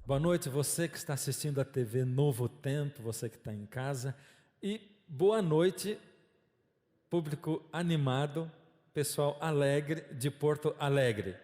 Boa noite, você que está assistindo a TV Novo Tempo, você que está em casa. E boa noite, público animado, pessoal alegre de Porto Alegre.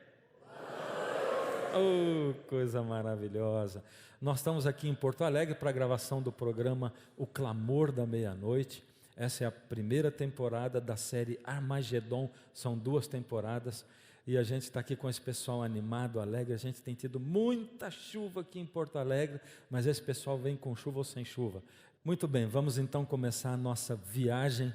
Oh, coisa maravilhosa. Nós estamos aqui em Porto Alegre para a gravação do programa O Clamor da Meia-Noite. Essa é a primeira temporada da série Armagedon, são 2 temporadas. E a gente está aqui com esse pessoal animado, alegre. A gente tem tido muita chuva aqui em Porto Alegre, mas esse pessoal vem com chuva ou sem chuva. Muito bem, vamos então começar a nossa viagem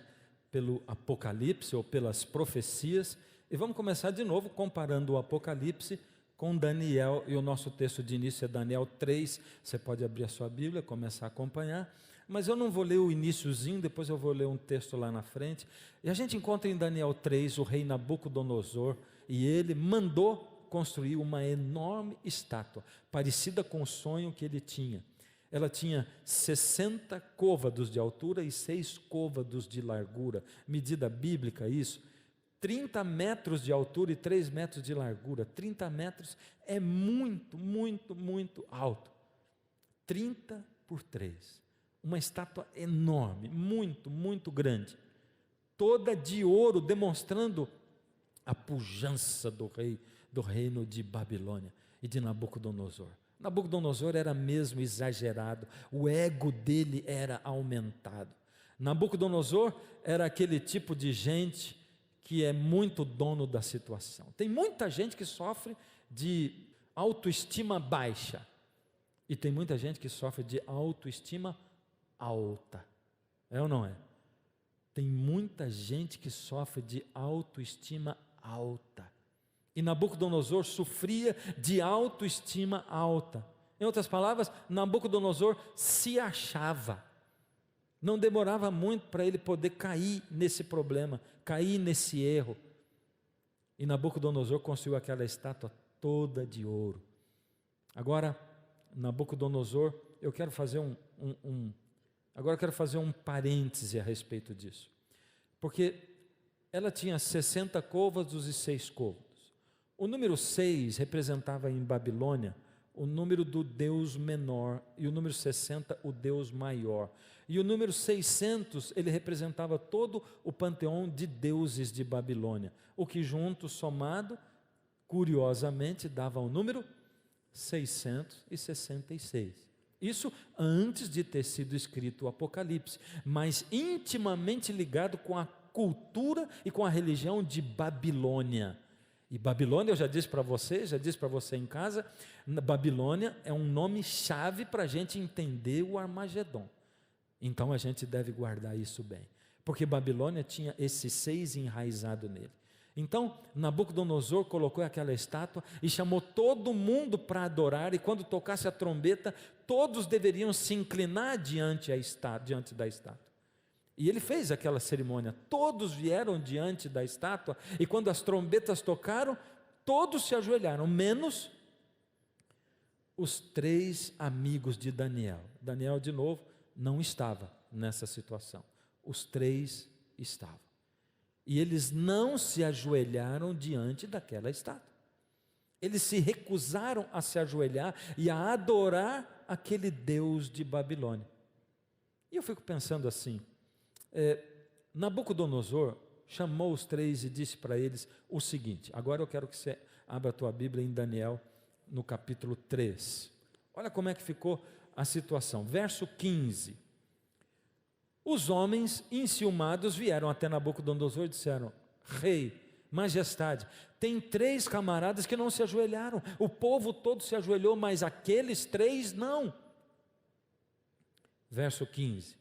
pelo Apocalipse ou pelas profecias. E vamos começar de novo comparando o Apocalipse com Daniel, e o nosso texto de início é Daniel 3, você pode abrir a sua Bíblia, começar a acompanhar, mas eu não vou ler o iniciozinho, depois eu vou ler um texto lá na frente, e a gente encontra em Daniel 3 o rei Nabucodonosor, e ele mandou construir uma enorme estátua, parecida com o sonho que ele tinha. Ela tinha 60 côvados de altura e 6 côvados de largura, medida bíblica isso, 30 metros de altura e 3 metros de largura. 30 metros é muito, muito, muito alto. 30 por 3. Uma estátua enorme, muito, muito grande. Toda de ouro, demonstrando a pujança do rei, do reino de Babilônia e de Nabucodonosor. Nabucodonosor era mesmo exagerado, o ego dele era aumentado. Nabucodonosor era aquele tipo de gente que é muito dono da situação. Tem muita gente que sofre de autoestima baixa e tem muita gente que sofre de autoestima alta. É ou não é? Tem muita gente que sofre de autoestima alta. E Nabucodonosor sofria de autoestima alta. Em outras palavras, Nabucodonosor se achava. Não demorava muito para ele poder cair nesse problema, cair nesse erro. E Nabucodonosor construiu aquela estátua toda de ouro. Agora, Nabucodonosor, eu quero fazer um parêntese a respeito disso. Porque ela tinha 60 côvados e 6 côvados. O número 6 representava em Babilônia o número do Deus menor, e o número 60 o Deus maior, e o número 600 ele representava todo o panteão de deuses de Babilônia, o que junto, somado, curiosamente dava o número 666, isso antes de ter sido escrito o Apocalipse, mas intimamente ligado com a cultura e com a religião de Babilônia. E Babilônia, eu já disse para você em casa, Babilônia é um nome chave para a gente entender o Armagedon. Então a gente deve guardar isso bem, porque Babilônia tinha esse 6 enraizado nele. Então Nabucodonosor colocou aquela estátua e chamou todo mundo para adorar, e quando tocasse a trombeta, todos deveriam se inclinar diante da estátua. E ele fez aquela cerimônia, todos vieram diante da estátua, e quando as trombetas tocaram, todos se ajoelharam, menos os 3 amigos de Daniel. Daniel, de novo, não estava nessa situação, os 3 estavam. E eles não se ajoelharam diante daquela estátua. Eles se recusaram a se ajoelhar e a adorar aquele Deus de Babilônia. E eu fico pensando assim, Nabucodonosor chamou os 3 e disse para eles o seguinte, agora eu quero que você abra a tua Bíblia em Daniel, no capítulo 3, olha como é que ficou a situação, verso 15, os homens enciumados vieram até Nabucodonosor e disseram, rei, majestade, tem 3 camaradas que não se ajoelharam, o povo todo se ajoelhou, mas aqueles 3 não. Verso 15,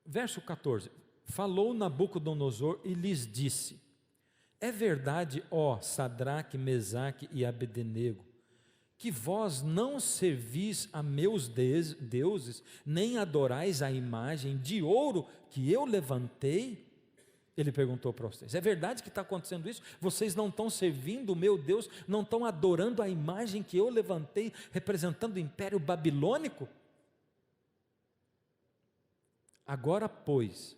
verso 14, falou Nabucodonosor e lhes disse, é verdade, ó Sadraque, Mesaque e Abdenego, que vós não servis a meus deuses, nem adorais a imagem de ouro que eu levantei? Ele perguntou para vocês, é verdade que está acontecendo isso? Vocês não estão servindo o meu Deus, não estão adorando a imagem que eu levantei, representando o império babilônico? Agora, pois,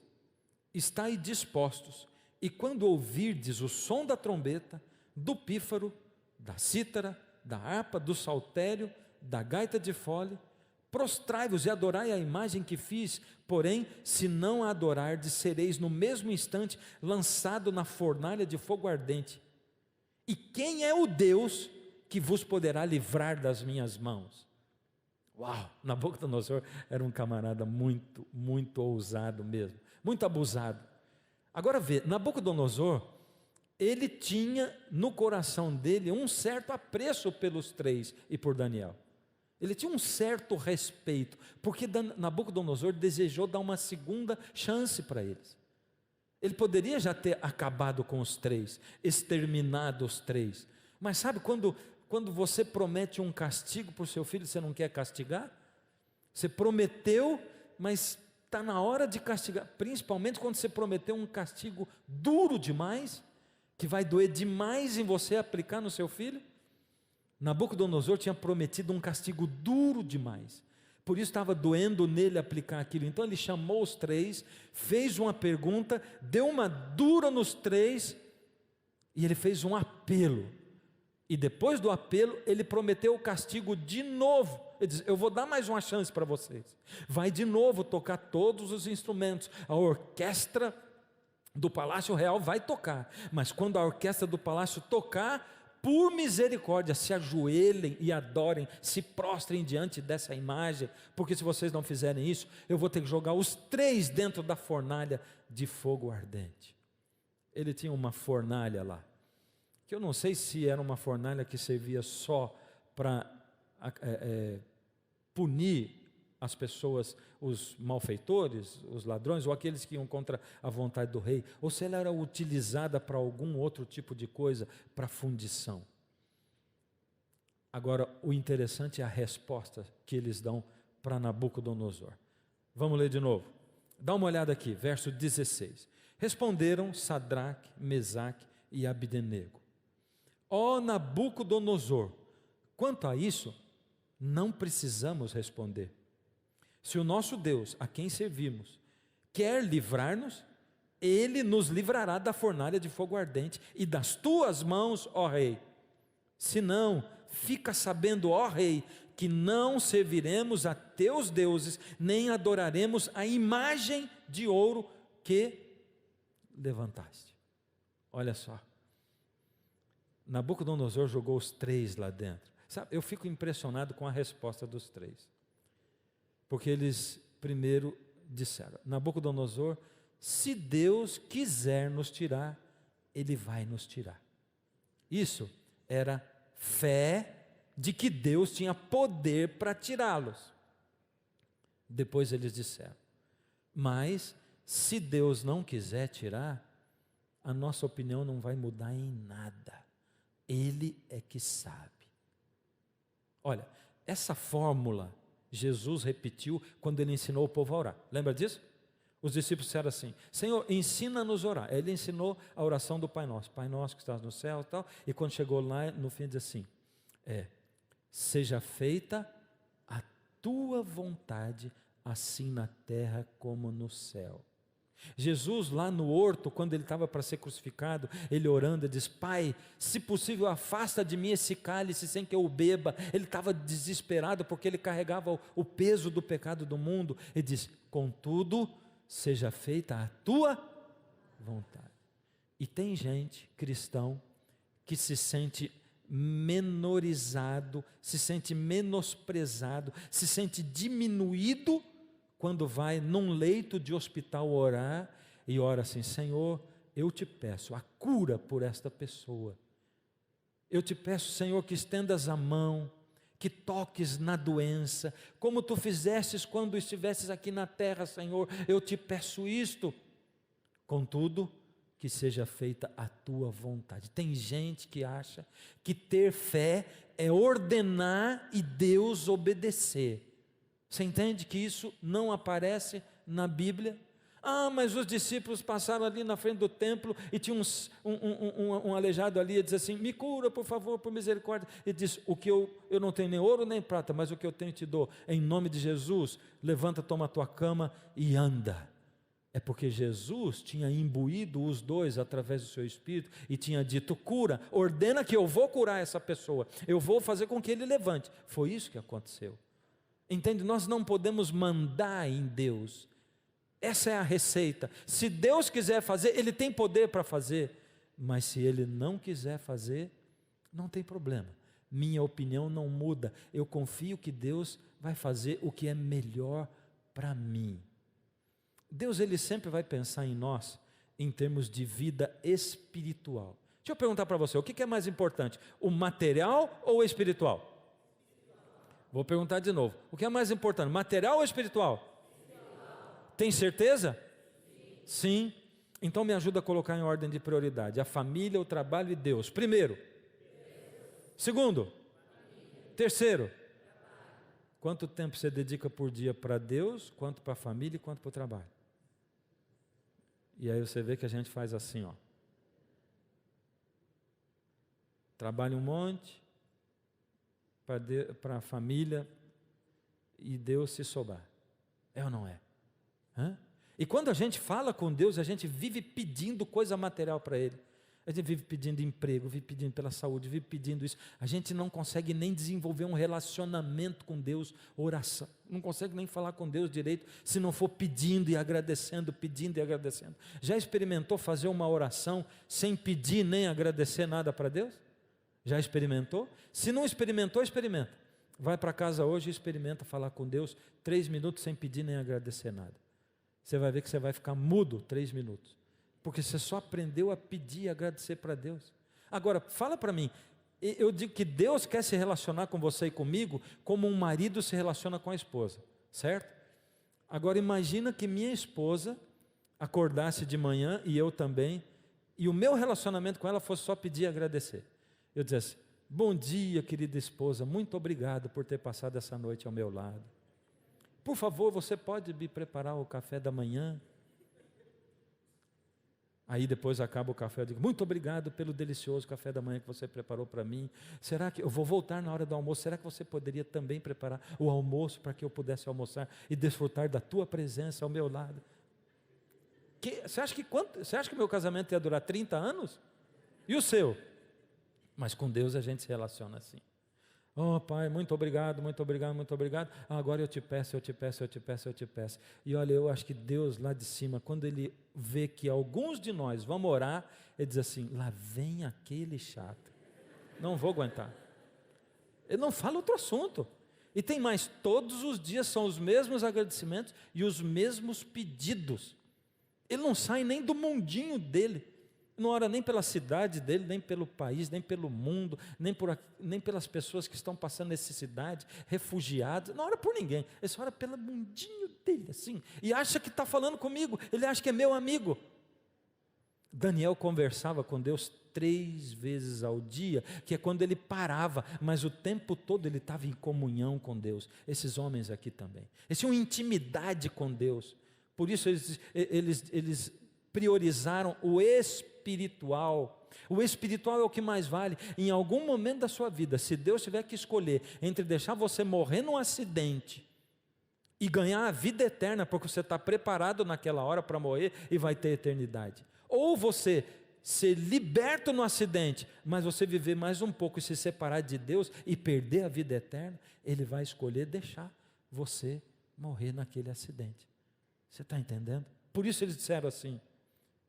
estai dispostos, e quando ouvirdes o som da trombeta, do pífaro, da cítara, da harpa, do saltério, da gaita de fole. Prostrai-vos e adorai a imagem que fiz, porém, se não a adorardes, sereis no mesmo instante lançado na fornalha de fogo ardente. E quem é o Deus que vos poderá livrar das minhas mãos? Uau, Nabucodonosor era um camarada muito ousado mesmo, muito abusado. Agora vê, Nabucodonosor, ele tinha no coração dele um certo apreço pelos três e por Daniel. Ele tinha um certo respeito, porque Nabucodonosor desejou dar uma segunda chance para eles. Ele poderia já ter acabado com os três, exterminado os três. Mas sabe quando você promete um castigo para o seu filho, você não quer castigar? Você prometeu, mas está na hora de castigar, principalmente quando você prometeu um castigo duro demais, que vai doer demais em você aplicar no seu filho. Nabucodonosor tinha prometido um castigo duro demais, por isso estava doendo nele aplicar aquilo. Então ele chamou os três, fez uma pergunta, deu uma dura nos três, e ele fez um apelo, e depois do apelo ele prometeu o castigo de novo. Ele diz: eu vou dar mais uma chance para vocês, vai de novo tocar todos os instrumentos, a orquestra do Palácio Real vai tocar, mas quando a orquestra do palácio tocar, por misericórdia, se ajoelhem e adorem, se prostrem diante dessa imagem, porque se vocês não fizerem isso, eu vou ter que jogar os três dentro da fornalha de fogo ardente. Ele tinha uma fornalha lá, que eu não sei se era uma fornalha que servia só para punir as pessoas, os malfeitores, os ladrões, ou aqueles que iam contra a vontade do rei, ou se ela era utilizada para algum outro tipo de coisa, para fundição. Agora, o interessante é a resposta que eles dão para Nabucodonosor. Vamos ler de novo. Dá uma olhada aqui, verso 16. Responderam Sadraque, Mesaque e Abdenego: ó Nabucodonosor, quanto a isso, não precisamos responder. Se o nosso Deus, a quem servimos, quer livrar-nos, Ele nos livrará da fornalha de fogo ardente e das tuas mãos, ó rei. Se não, fica sabendo, ó rei, que não serviremos a teus deuses, nem adoraremos a imagem de ouro que levantaste. Olha só, Nabucodonosor jogou os três lá dentro. Sabe, eu fico impressionado com a resposta dos três. Porque eles primeiro disseram: Nabucodonosor, se Deus quiser nos tirar, Ele vai nos tirar. Isso era fé de que Deus tinha poder para tirá-los. Depois eles disseram: mas se Deus não quiser tirar, a nossa opinião não vai mudar em nada. Ele é que sabe. Olha, essa fórmula Jesus repetiu quando ele ensinou o povo a orar. Lembra disso? Os discípulos disseram assim: Senhor, ensina-nos a orar. Ele ensinou a oração do Pai Nosso. Pai Nosso que estás no céu e tal. E quando chegou lá, no fim diz assim: seja feita a tua vontade, assim na terra como no céu. Jesus lá no horto, quando ele estava para ser crucificado, ele orando, ele diz: Pai, se possível afasta de mim esse cálice sem que eu o beba. Ele estava desesperado porque ele carregava o peso do pecado do mundo. Ele diz: contudo, seja feita a tua vontade. E tem gente, cristão, que se sente menorizado, se sente menosprezado, se sente diminuído quando vai num leito de hospital orar e ora assim: Senhor, eu te peço a cura por esta pessoa. Eu te peço, Senhor, que estendas a mão, que toques na doença, como tu fizestes quando estivesses aqui na terra, Senhor. Eu te peço isto. Contudo, que seja feita a tua vontade. Tem gente que acha que ter fé é ordenar e Deus obedecer. Você entende que isso não aparece na Bíblia? Ah, mas os discípulos passaram ali na frente do templo e tinha um aleijado ali e diz assim: me cura por favor, por misericórdia. E diz: o que eu não tenho nem ouro nem prata, mas o que eu tenho te dou, em nome de Jesus, levanta, toma a tua cama e anda. É porque Jesus tinha imbuído os dois através do seu Espírito e tinha dito: cura, ordena que eu vou curar essa pessoa, eu vou fazer com que ele levante. Foi isso que aconteceu. Entende? Nós não podemos mandar em Deus. Essa é a receita. Se Deus quiser fazer, Ele tem poder para fazer, mas se Ele não quiser fazer, não tem problema. Minha opinião não muda. Eu confio que Deus vai fazer o que é melhor para mim. Deus, Ele sempre vai pensar em nós em termos de vida espiritual. Deixa eu perguntar para você, o que é mais importante, o material ou o espiritual? Vou perguntar de novo, o que é mais importante, material ou espiritual? Tem certeza? Sim. Então me ajuda a colocar em ordem de prioridade, a família, o trabalho e Deus. Primeiro. Segundo. Terceiro. Quanto tempo você dedica por dia para Deus, quanto para a família e quanto para o trabalho? E aí você vê que a gente faz assim, ó. Trabalha um monte para a família e Deus se sobrar. É ou não é? Hã? E quando a gente fala com Deus, a gente vive pedindo coisa material para Ele. A gente vive pedindo emprego, vive pedindo pela saúde, vive pedindo isso. A gente não consegue nem desenvolver um relacionamento com Deus, oração. Não consegue nem falar com Deus direito, se não for pedindo e agradecendo, pedindo e agradecendo. Já experimentou fazer uma oração sem pedir nem agradecer nada para Deus? Já experimentou? Se não experimentou, experimenta. Vai para casa hoje e experimenta falar com Deus 3 minutos sem pedir nem agradecer nada. Você vai ver que você vai ficar mudo 3 minutos. Porque você só aprendeu a pedir e agradecer para Deus. Agora, fala para mim, eu digo que Deus quer se relacionar com você e comigo como um marido se relaciona com a esposa, certo? Agora imagina que minha esposa acordasse de manhã e eu também, e o meu relacionamento com ela fosse só pedir e agradecer. Eu dissesse: bom dia, querida esposa, muito obrigado por ter passado essa noite ao meu lado. Por favor, você pode me preparar o café da manhã? Aí depois acaba o café, eu digo: muito obrigado pelo delicioso café da manhã que você preparou para mim. Será que eu vou voltar na hora do almoço? Será que você poderia também preparar o almoço para que eu pudesse almoçar e desfrutar da tua presença ao meu lado? Você acha que o meu casamento ia durar 30 anos? E o seu? Mas com Deus a gente se relaciona assim. Oh Pai, muito obrigado, muito obrigado, muito obrigado. Agora eu te peço, eu te peço, eu te peço, eu te peço. E olha, eu acho que Deus lá de cima, quando Ele vê que alguns de nós vamos orar, Ele diz assim: lá vem aquele chato, não vou aguentar. Ele não fala outro assunto. E tem mais, todos os dias são os mesmos agradecimentos e os mesmos pedidos. Ele não sai nem do mundinho dele. Não ora nem pela cidade dele, nem pelo país, nem pelo mundo, nem pelas pessoas que estão passando necessidade, refugiados. Não ora por ninguém. Ele só ora pelo mundinho dele, assim. E acha que está falando comigo. Ele acha que é meu amigo. Daniel conversava com Deus 3 vezes ao dia, que é quando ele parava, mas o tempo todo ele estava em comunhão com Deus. Esses homens aqui também. Eles tinham intimidade com Deus. Por isso eles priorizaram o espiritual. O espiritual é o que mais vale. Em algum momento da sua vida, se Deus tiver que escolher entre deixar você morrer num acidente e ganhar a vida eterna, porque você está preparado naquela hora para morrer e vai ter eternidade, ou você ser liberto no acidente, mas você viver mais um pouco e se separar de Deus e perder a vida eterna, Ele vai escolher deixar você morrer naquele acidente. Você está entendendo? Por isso eles disseram assim: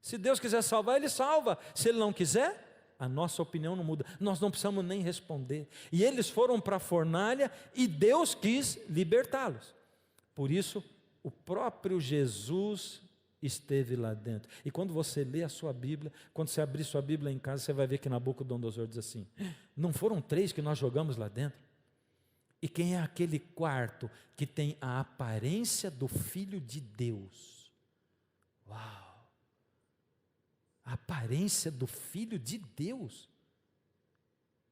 se Deus quiser salvar, Ele salva. Se Ele não quiser, a nossa opinião não muda. Nós não precisamos nem responder. E eles foram para a fornalha e Deus quis libertá-los. Por isso, o próprio Jesus esteve lá dentro. E quando você lê a sua Bíblia, quando você abrir sua Bíblia em casa, você vai ver que Nabucodonosor diz assim: não foram 3 que nós jogamos lá dentro? E quem é aquele quarto que tem a aparência do Filho de Deus? Uau! A aparência do Filho de Deus.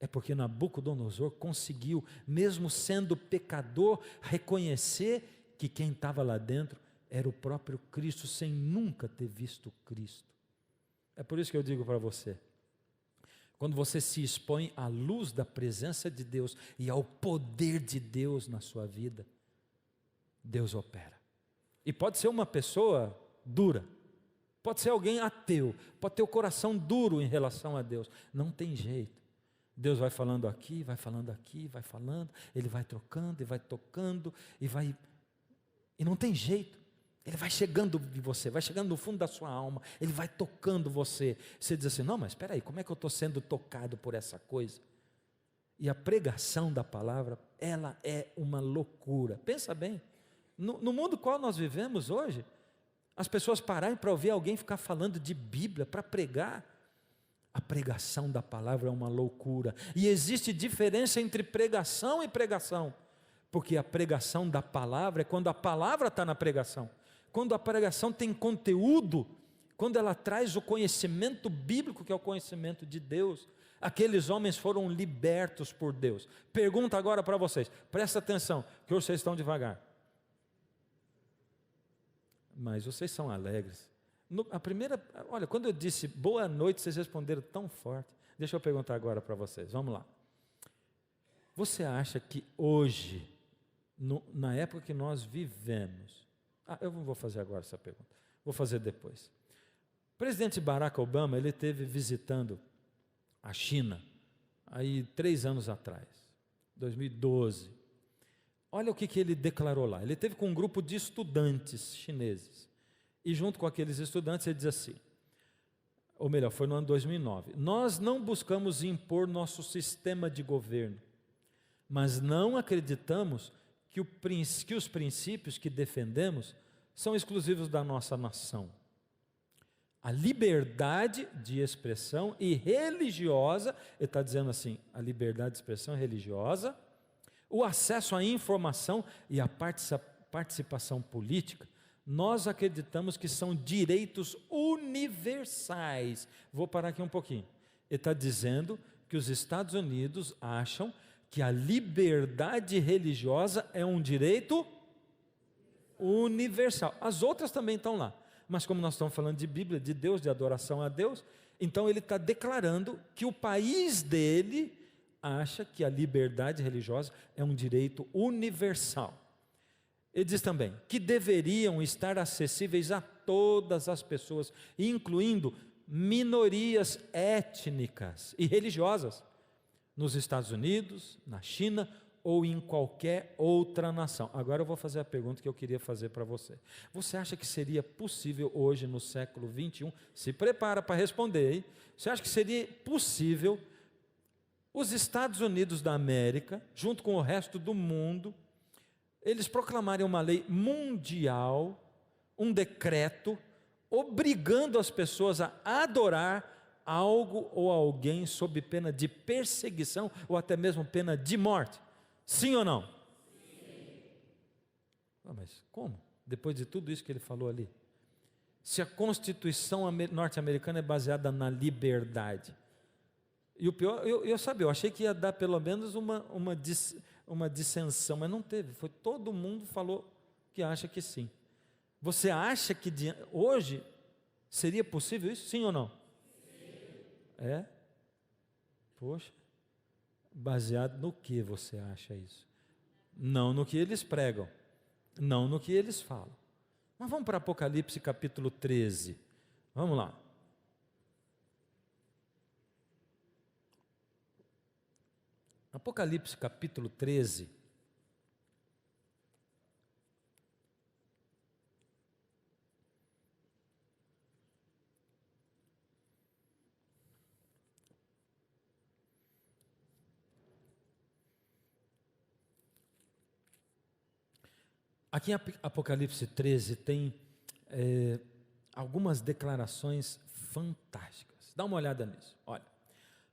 É porque Nabucodonosor conseguiu, mesmo sendo pecador, reconhecer que quem estava lá dentro era o próprio Cristo, sem nunca ter visto Cristo. É por isso que eu digo para você: quando você se expõe à luz da presença de Deus e ao poder de Deus na sua vida, Deus opera. E pode ser uma pessoa dura. Pode ser alguém ateu, pode ter o coração duro em relação a Deus. Não tem jeito. Deus vai falando aqui, vai falando aqui, vai falando, Ele vai trocando e vai tocando, e não tem jeito. Ele vai chegando de você, vai chegando no fundo da sua alma, Ele vai tocando você. Você diz assim, não, mas espera aí, como é que eu estou sendo tocado por essa coisa? E a pregação da palavra, ela é uma loucura. Pensa bem, no mundo qual nós vivemos hoje, as pessoas pararem para ouvir alguém ficar falando de Bíblia, para pregar. A pregação da palavra é uma loucura. E existe diferença entre pregação e pregação. Porque a pregação da palavra é quando a palavra está na pregação. Quando a pregação tem conteúdo, quando ela traz o conhecimento bíblico, que é o conhecimento de Deus. Aqueles homens foram libertos por Deus. Pergunta agora para vocês, presta atenção, que hoje vocês estão devagar. Mas vocês são alegres. Olha, quando eu disse boa noite, vocês responderam tão forte. Deixa eu perguntar agora para vocês, vamos lá. Você acha que hoje, na época que nós vivemos, eu não vou fazer agora essa pergunta, vou fazer depois. O presidente Barack Obama, ele esteve visitando a China, aí 3 anos atrás, 2012. Olha o que ele declarou lá. Ele esteve com um grupo de estudantes chineses. E junto com aqueles estudantes ele diz assim, ou melhor, foi no ano 2009. Nós não buscamos impor nosso sistema de governo, mas não acreditamos que os princípios que defendemos são exclusivos da nossa nação. A liberdade de expressão e religiosa, ele está dizendo assim, a liberdade de expressão religiosa, o acesso à informação e a participação política, nós acreditamos que são direitos universais. Vou parar aqui um pouquinho. Ele está dizendo que os Estados Unidos acham que a liberdade religiosa é um direito universal. As outras também estão lá. Mas como nós estamos falando de Bíblia, de Deus, de adoração a Deus, então ele está declarando que o país dele acha que a liberdade religiosa é um direito universal. Ele diz também que deveriam estar acessíveis a todas as pessoas, incluindo minorias étnicas e religiosas, nos Estados Unidos, na China ou em qualquer outra nação. Agora eu vou fazer a pergunta que eu queria fazer para você. Você acha que seria possível hoje, no século 21, se prepara para responder, hein? Você acha que seria possível os Estados Unidos da América, junto com o resto do mundo, eles proclamarem uma lei mundial, um decreto, obrigando as pessoas a adorar algo ou alguém sob pena de perseguição ou até mesmo pena de morte? Sim ou não? Sim. Mas como? Depois de tudo isso que ele falou ali. Se a Constituição norte-americana é baseada na liberdade. E o pior, eu achei que ia dar pelo menos uma dissensão, mas não teve. Todo mundo falou que acha que sim. Você acha que hoje seria possível isso? Sim ou não? Sim. É? Poxa. Baseado no que você acha isso? Não no que eles pregam, não no que eles falam. Mas vamos para Apocalipse capítulo 13. Vamos lá. Apocalipse capítulo 13. Aqui em Apocalipse 13 tem algumas declarações fantásticas. Dá uma olhada nisso. Olha,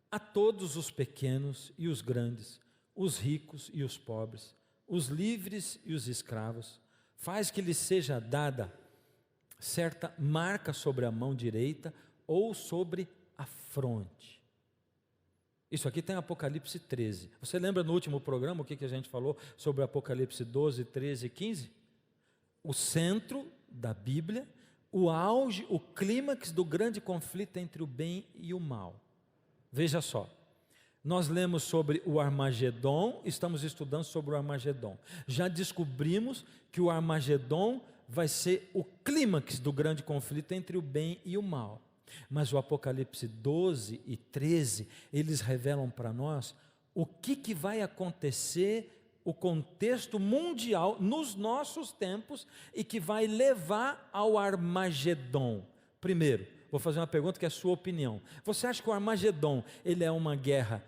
a todos os pequenos e os grandes, os ricos e os pobres, os livres e os escravos, faz que lhes seja dada certa marca sobre a mão direita ou sobre a fronte. Isso aqui tem Apocalipse 13. Você lembra no último programa o que a gente falou sobre Apocalipse 12, 13 e 15? O centro da Bíblia, o auge, o clímax do grande conflito entre o bem e o mal. Veja só, nós lemos sobre o Armagedon, estamos estudando sobre o Armagedon. Já descobrimos que o Armagedon vai ser o clímax do grande conflito entre o bem e o mal. Mas o Apocalipse 12 e 13, eles revelam para nós o que vai acontecer, o contexto mundial nos nossos tempos e que vai levar ao Armagedon. Primeiro, vou fazer uma pergunta que é a sua opinião. Você acha que o Armagedon, ele é uma guerra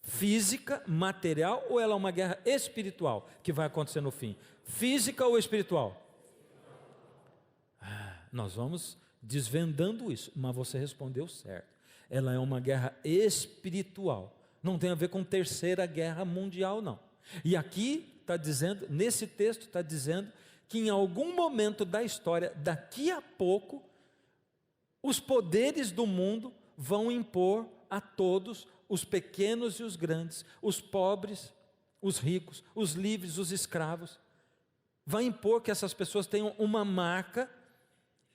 física, material, ou ela é uma guerra espiritual que vai acontecer no fim? Física ou espiritual? Nós vamos desvendando isso, mas você respondeu certo. Ela é uma guerra espiritual. Não tem a ver com terceira guerra mundial, não. E aqui está dizendo, nesse texto está dizendo que em algum momento da história, daqui a pouco, os poderes do mundo vão impor a todos, os pequenos e os grandes, os pobres, os ricos, os livres, os escravos. Vai impor que essas pessoas tenham uma marca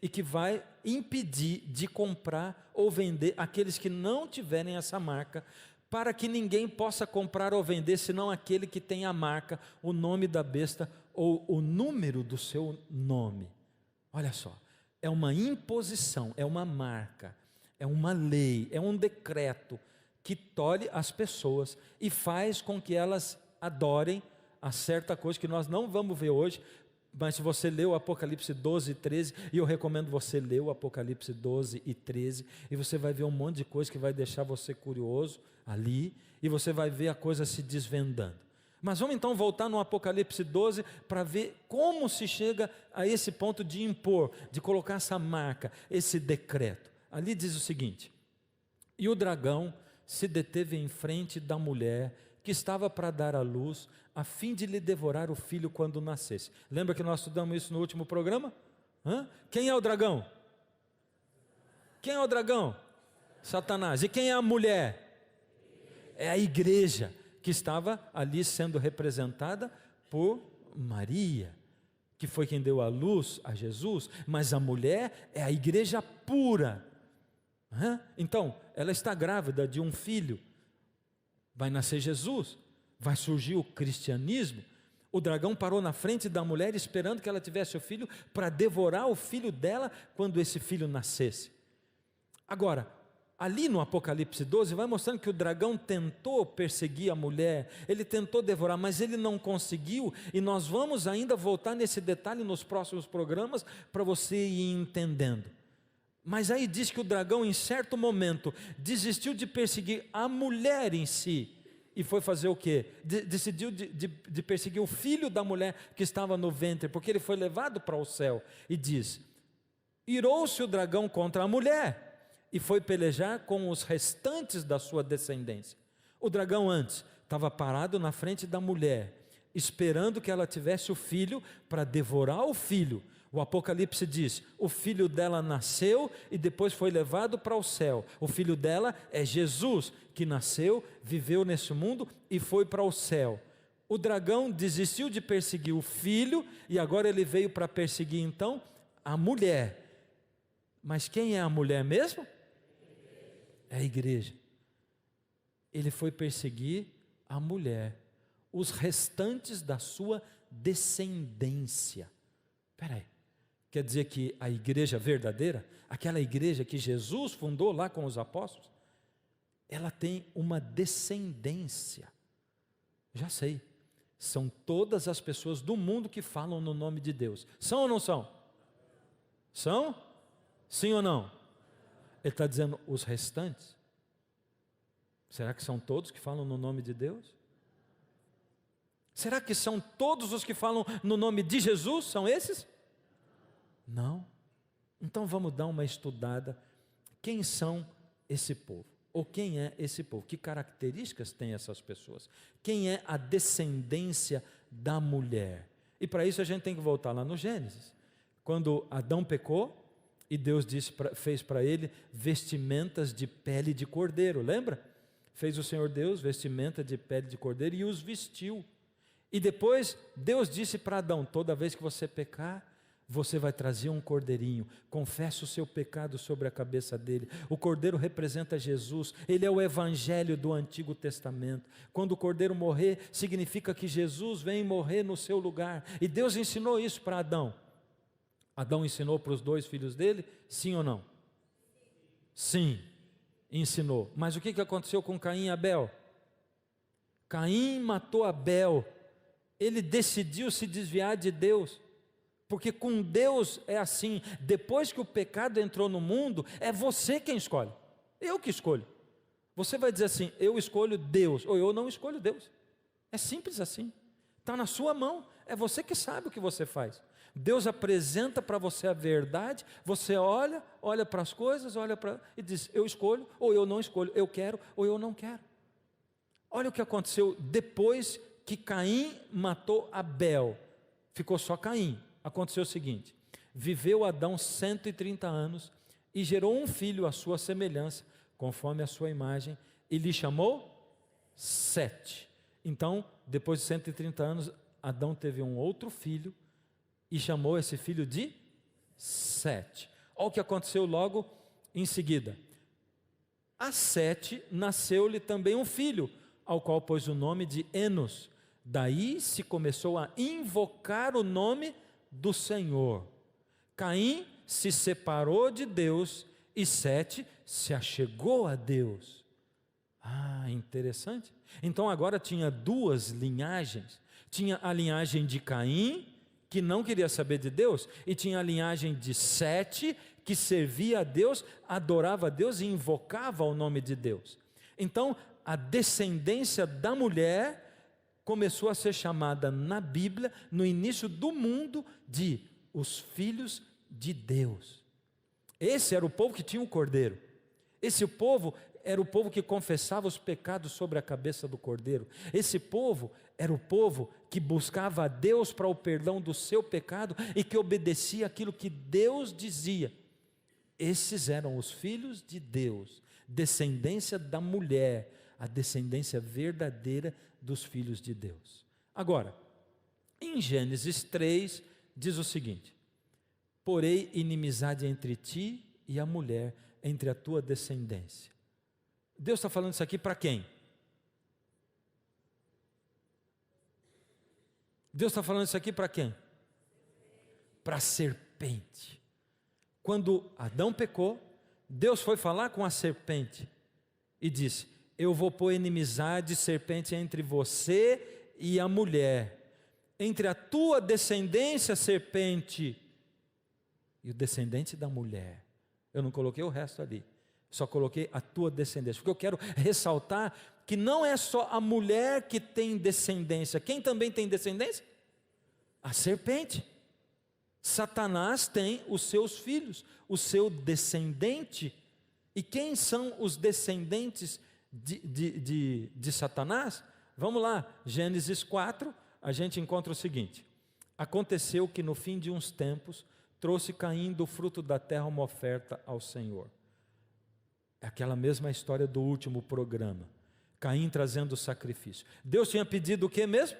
e que vai impedir de comprar ou vender aqueles que não tiverem essa marca, para que ninguém possa comprar ou vender, senão aquele que tem a marca, o nome da besta ou o número do seu nome. Olha só, é uma imposição, é uma marca, é uma lei, é um decreto que tolhe as pessoas e faz com que elas adorem a certa coisa que nós não vamos ver hoje. Mas se você lê o Apocalipse 12 e 13, e eu recomendo você ler o Apocalipse 12 e 13, e você vai ver um monte de coisa que vai deixar você curioso ali, e você vai ver a coisa se desvendando. Mas vamos então voltar no Apocalipse 12 para ver como se chega a esse ponto de impor, de colocar essa marca, esse decreto. Ali diz o seguinte: e o dragão se deteve em frente da mulher que estava para dar à luz, a fim de lhe devorar o filho quando nascesse. Lembra que nós estudamos isso no último programa? Quem é o dragão? Quem é o dragão? Satanás. E quem é a mulher? É a igreja, que estava ali sendo representada por Maria, que foi quem deu a luz a Jesus, mas a mulher é a igreja pura. Então, ela está grávida de um filho, vai nascer Jesus, vai surgir o cristianismo. O dragão parou na frente da mulher esperando que ela tivesse o filho para devorar o filho dela quando esse filho nascesse. Agora, ali no Apocalipse 12 vai mostrando que o dragão tentou perseguir a mulher, ele tentou devorar, mas ele não conseguiu, e nós vamos ainda voltar nesse detalhe nos próximos programas para você ir entendendo. Mas aí diz que o dragão em certo momento desistiu de perseguir a mulher em si, e foi fazer o quê? Decidiu de perseguir o filho da mulher que estava no ventre, porque ele foi levado para o céu. E diz: irou-se o dragão contra a mulher, e foi pelejar com os restantes da sua descendência. O dragão antes estava parado na frente da mulher, esperando que ela tivesse o filho para devorar o filho. O Apocalipse diz: o filho dela nasceu e depois foi levado para o céu. O filho dela é Jesus, que nasceu, viveu nesse mundo e foi para o céu. O dragão desistiu de perseguir o filho e agora ele veio para perseguir então a mulher. Mas quem é a mulher mesmo? É a igreja. Ele foi perseguir a mulher, os restantes da sua descendência. Espera aí. Quer dizer que a igreja verdadeira, aquela igreja que Jesus fundou lá com os apóstolos, ela tem uma descendência. Já sei, são todas as pessoas do mundo que falam no nome de Deus. São ou não são? São? Sim ou não? Ele está dizendo os restantes. Será que são todos que falam no nome de Deus? Será que são todos os que falam no nome de Jesus? São esses? Não. Então vamos dar uma estudada. Quem são esse povo? Ou quem é esse povo? Que características têm essas pessoas? Quem é a descendência da mulher? E para isso a gente tem que voltar lá no Gênesis. Quando Adão pecou, e Deus fez para ele vestimentas de pele de cordeiro, lembra? Fez o Senhor Deus vestimenta de pele de cordeiro e os vestiu. E depois Deus disse para Adão: toda vez que você pecar, você vai trazer um cordeirinho, confesse o seu pecado sobre a cabeça dele. O cordeiro representa Jesus, ele é o evangelho do Antigo Testamento. Quando o cordeiro morrer, significa que Jesus vem morrer no seu lugar. E Deus ensinou isso para Adão. Adão ensinou para os 2 filhos dele, sim ou não? Sim, ensinou. Mas o que aconteceu com Caim e Abel? Caim matou Abel, ele decidiu se desviar de Deus. Porque com Deus é assim, depois que o pecado entrou no mundo, é você quem escolhe, eu que escolho. Você vai dizer assim, eu escolho Deus, ou eu não escolho Deus. É simples assim, está na sua mão, é você que sabe o que você faz. Deus apresenta para você a verdade, você olha para as coisas, e diz, eu escolho, ou eu não escolho, eu quero, ou eu não quero. Olha o que aconteceu depois que Caim matou Abel, ficou só Caim. Aconteceu o seguinte, viveu Adão 130 anos e gerou um filho à sua semelhança, conforme a sua imagem, e lhe chamou Sete. Então, depois de 130 anos, Adão teve um outro filho e chamou esse filho de Sete. Olha o que aconteceu logo em seguida. A Sete nasceu-lhe também um filho, ao qual pôs o nome de Enos. Daí se começou a invocar o nome do Senhor. Caim se separou de Deus e Sete se achegou a Deus. Interessante. Então agora tinha 2 linhagens. Tinha a linhagem de Caim, que não queria saber de Deus, e tinha a linhagem de Sete, que servia a Deus, adorava a Deus e invocava o nome de Deus. Então a descendência da mulher começou a ser chamada na Bíblia, no início do mundo, de os filhos de Deus. Esse era o povo que tinha o cordeiro. Esse povo era o povo que confessava os pecados sobre a cabeça do cordeiro. Esse povo era o povo que buscava a Deus para o perdão do seu pecado e que obedecia aquilo que Deus dizia. Esses eram os filhos de Deus, descendência da mulher, a descendência verdadeira dos filhos de Deus. Agora, em Gênesis 3, diz o seguinte: porém inimizade entre ti e a mulher, entre a tua descendência. Deus está falando isso aqui para quem? Deus está falando isso aqui para quem? Para a serpente. Quando Adão pecou, Deus foi falar com a serpente e disse: eu vou pôr inimizade, serpente, entre você e a mulher, entre a tua descendência, serpente, e o descendente da mulher. Eu não coloquei o resto ali, só coloquei a tua descendência, porque eu quero ressaltar que não é só a mulher que tem descendência. Quem também tem descendência? A serpente. Satanás tem os seus filhos, o seu descendente. E quem são os descendentes de Satanás? Vamos lá, Gênesis 4, a gente encontra o seguinte: aconteceu que no fim de uns tempos, trouxe Caim do fruto da terra uma oferta ao Senhor. É aquela mesma história do último programa, Caim trazendo o sacrifício. Deus tinha pedido o que mesmo?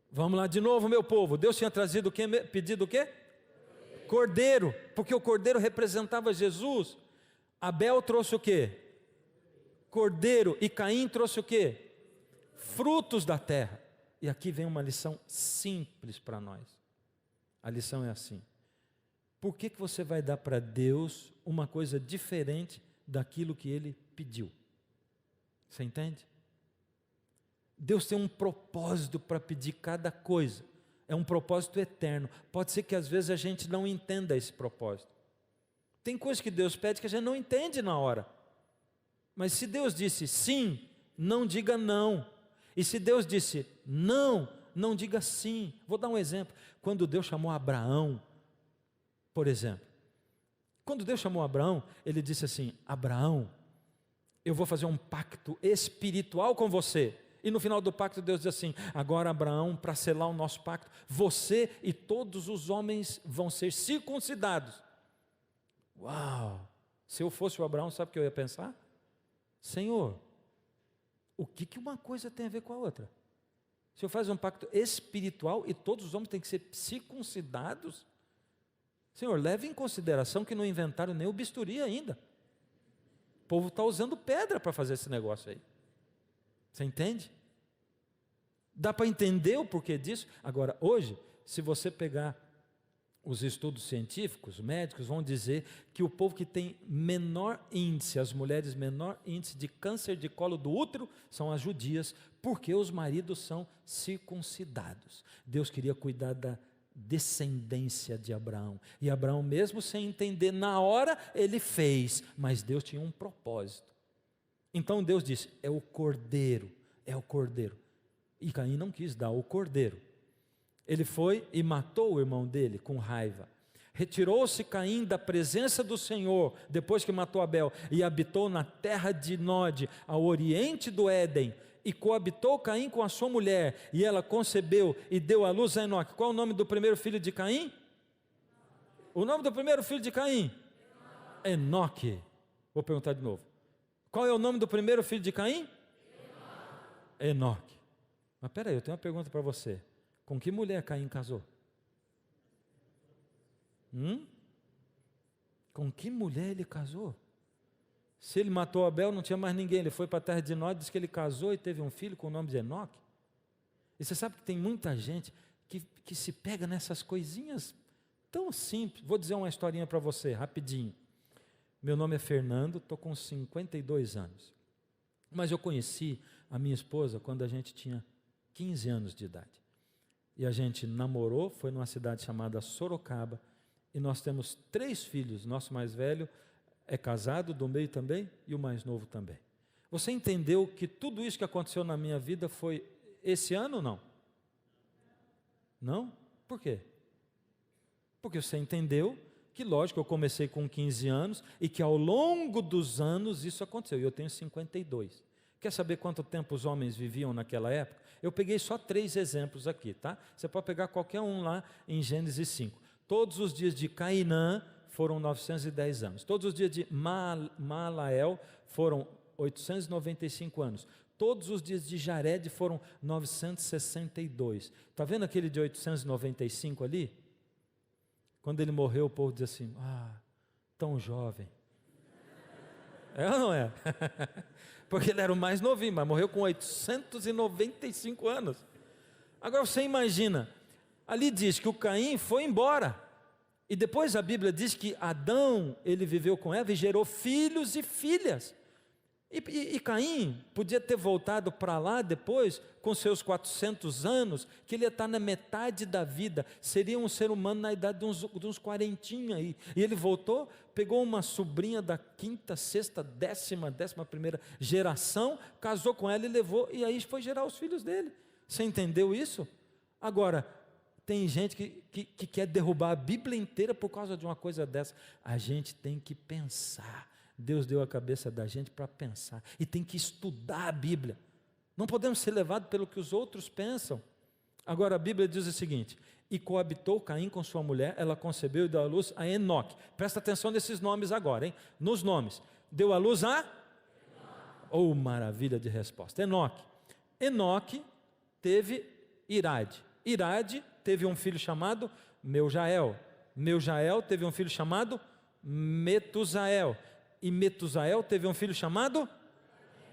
Vamos lá de novo, meu povo. Deus tinha trazido o que? Pedido o quê? Cordeiro, porque o cordeiro representava Jesus. Abel trouxe o quê? Cordeiro. E Caim trouxe o quê? Frutos da terra. E aqui vem uma lição simples para nós. A lição é assim: por que você vai dar para Deus uma coisa diferente daquilo que Ele pediu? Você entende? Deus tem um propósito para pedir cada coisa. É um propósito eterno. Pode ser que às vezes a gente não entenda esse propósito. Tem coisas que Deus pede que a gente não entende na hora. Mas se Deus disse sim, não diga não. E se Deus disse não, não diga sim. Vou dar um exemplo. Quando Deus chamou Abraão, por exemplo, quando Deus chamou Abraão, Ele disse assim: Abraão, eu vou fazer um pacto espiritual com você. E no final do pacto Deus diz assim: agora Abraão, para selar o nosso pacto, você e todos os homens vão ser circuncidados. Uau! Se eu fosse o Abraão, sabe o que eu ia pensar? Senhor, o que uma coisa tem a ver com a outra? O Senhor faz um pacto espiritual e todos os homens têm que ser circuncidados. Senhor, leve em consideração que não inventaram nem o bisturi ainda. O povo está usando pedra para fazer esse negócio aí. Você entende? Dá para entender o porquê disso? Agora, hoje, se você pegar os estudos científicos, médicos vão dizer que o povo que tem menor índice, as mulheres menor índice de câncer de colo do útero, são as judias, porque os maridos são circuncidados. Deus queria cuidar da descendência de Abraão, e Abraão, mesmo sem entender na hora, ele fez, mas Deus tinha um propósito. Então Deus disse, é o cordeiro, e Caim não quis dar o cordeiro. Ele foi e matou o irmão dele com raiva. Retirou-se Caim da presença do Senhor, depois que matou Abel, e habitou na terra de Nod, ao oriente do Éden, e coabitou Caim com a sua mulher, e ela concebeu e deu à luz a Enoque. Qual é o nome do primeiro filho de Caim? O nome do primeiro filho de Caim? Enoque. Vou perguntar de novo. Qual é o nome do primeiro filho de Caim? Enoque. Mas peraí, eu tenho uma pergunta para você. Com que mulher Caim casou? Com que mulher ele casou? Se ele matou Abel, não tinha mais ninguém. Ele foi para a terra de Nod, disse que ele casou e teve um filho com o nome de Enoque. E você sabe que tem muita gente que se pega nessas coisinhas tão simples. Vou dizer uma historinha para você, rapidinho. Meu nome é Fernando, estou com 52 anos. Mas eu conheci a minha esposa quando a gente tinha 15 anos de idade. E a gente namorou, foi numa cidade chamada Sorocaba, e nós temos 3 filhos. Nosso mais velho é casado, do meio também, e o mais novo também. Você entendeu que tudo isso que aconteceu na minha vida foi esse ano ou não? Não? Por quê? Porque você entendeu que, lógico, eu comecei com 15 anos, e que ao longo dos anos isso aconteceu, e eu tenho 52. Quer saber quanto tempo os homens viviam naquela época? Eu peguei só 3 exemplos aqui, tá? Você pode pegar qualquer um lá em Gênesis 5. Todos os dias de Cainã foram 910 anos. Todos os dias de Malael foram 895 anos. Todos os dias de Jared foram 962. Está vendo aquele de 895 ali? Quando ele morreu, o povo diz assim, tão jovem. É ou não é? Porque ele era o mais novinho, mas morreu com 895 anos. Agora você imagina, ali diz que o Caim foi embora, e depois a Bíblia diz que Adão, ele viveu com Eva e gerou filhos e filhas. E Caim podia ter voltado para lá depois, com seus 400 anos, que ele ia estar na metade da vida, seria um ser humano na idade de uns 40 aí. E ele voltou, pegou uma sobrinha da 5ª, 6ª, 11ª geração, casou com ela e levou, e aí foi gerar os filhos dele. Você entendeu isso? Agora, tem gente que quer derrubar a Bíblia inteira por causa de uma coisa dessa. A gente tem que pensar. Deus deu a cabeça da gente para pensar, e tem que estudar a Bíblia. Não podemos ser levados pelo que os outros pensam. Agora a Bíblia diz o seguinte: e coabitou Caim com sua mulher, ela concebeu e deu à luz a Enoque. Presta atenção nesses nomes agora, hein? Nos nomes. Deu à luz a? Oh, maravilha de resposta. Enoque. Enoque teve Irade. Irade teve um filho chamado Meujael. Meujael teve um filho chamado Metusael. E Metusael teve um filho chamado